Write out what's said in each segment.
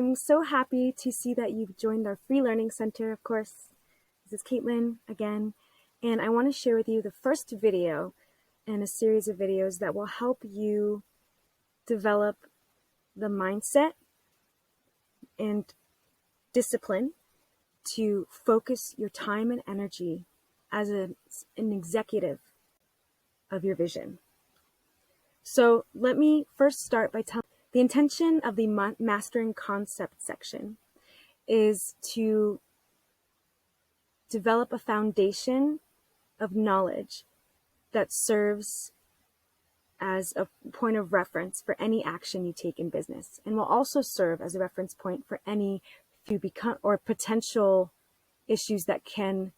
I'm so happy to see that you've joined our free learning center, of course. This is Caitlin again, and I want to share with you the first video in a series of videos that will help you develop the mindset and discipline to focus your time and energy as an executive of your vision. So let me first start by telling the intention of the Mastering Concept section is to develop a foundation of knowledge that serves as a point of reference for any action you take in business, and will also serve as a reference point for any potential issues that can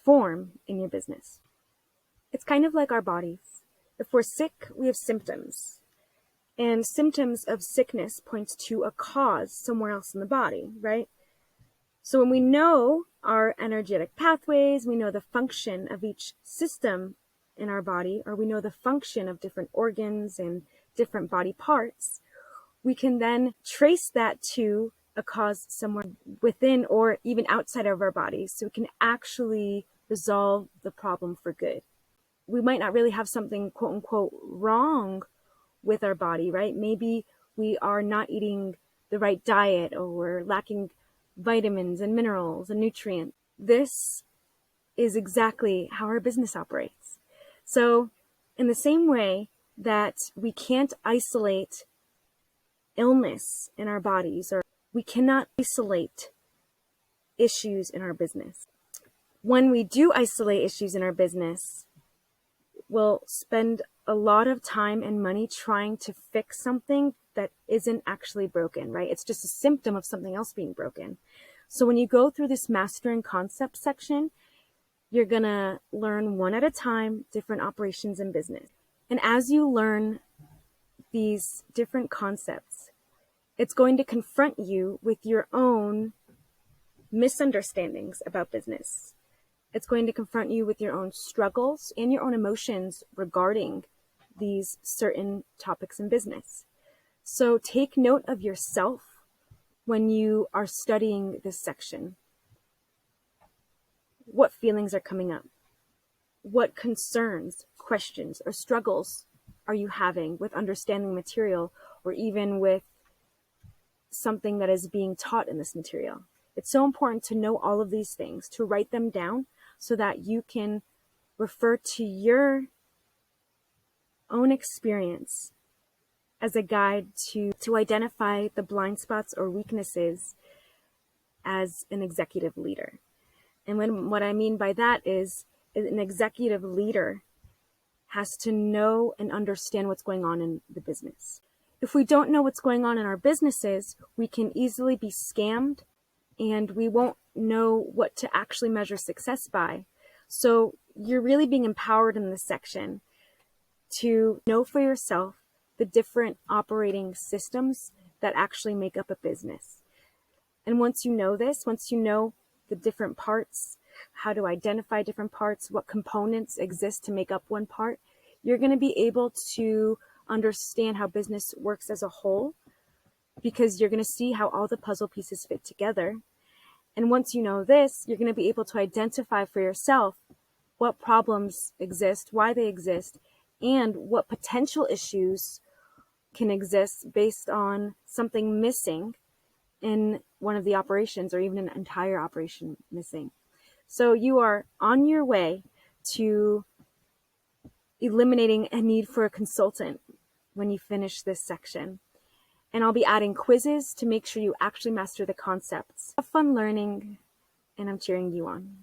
form in your business. It's kind of like our bodies. If we're sick, we have symptoms. And symptoms of sickness points to a cause somewhere else in the body, right? So when we know our energetic pathways, we know the function of each system in our body, or we know the function of different organs and different body parts, we can then trace that to a cause somewhere within or even outside of our bodies, so we can actually resolve the problem for good. We might not really have something quote unquote wrong with our body, right? Maybe we are not eating the right diet, or we're lacking vitamins and minerals and nutrients. This is exactly how our business operates. So in the same way that we can't isolate illness in our bodies, or we cannot isolate issues in our business. When we do isolate issues in our business, we'll spend a lot of time and money trying to fix something that isn't actually broken, right? It's just a symptom of something else being broken. So when you go through this Mastering Concept section, you're gonna learn one at a time different operations in business. And as you learn these different concepts, it's going to confront you with your own misunderstandings about business. It's going to confront you with your own struggles and your own emotions regarding these certain topics in business. So take note of yourself when you are studying this section. What feelings are coming up? What concerns, questions, or struggles are you having with understanding material, or even with something that is being taught in this material? It's so important to know all of these things, to write them down so that you can refer to your own experience as a guide to identify the blind spots or weaknesses as an executive leader. And what I mean by that is an executive leader has to know and understand what's going on in the business. If we don't know what's going on in our businesses, we can easily be scammed, and we won't know what to actually measure success by. So you're really being empowered in this section to know for yourself the different operating systems that actually make up a business. And once you know this, once you know the different parts, how to identify different parts, what components exist to make up one part, you're going to be able to understand how business works as a whole, because you're going to see how all the puzzle pieces fit together. And once you know this, you're going to be able to identify for yourself what problems exist, why they exist, and what potential issues can exist based on something missing in one of the operations, or even an entire operation missing. So you are on your way to eliminating a need for a consultant when you finish this section. And I'll be adding quizzes to make sure you actually master the concepts. Have fun learning, and I'm cheering you on.